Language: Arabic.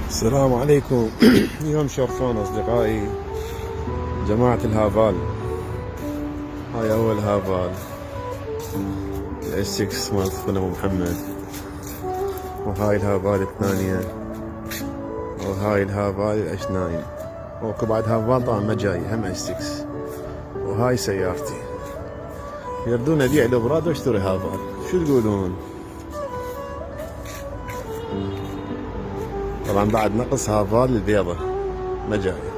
السلام عليكم. اليوم شرفون أصدقائي جماعة الهافال. هاي أول هافال الاس 6 مال أخونا أبو محمد، وهاي الهافال الثانية، وهاي الهافال الاس 9، وكو بعد هافال طبعا ما جاي هم اس 6. وهاي سيارتي. يردون أبيع الأبراد واشتري هافال، شو تقولون؟ طبعا بعد نقص هافال البيضة ما جاي.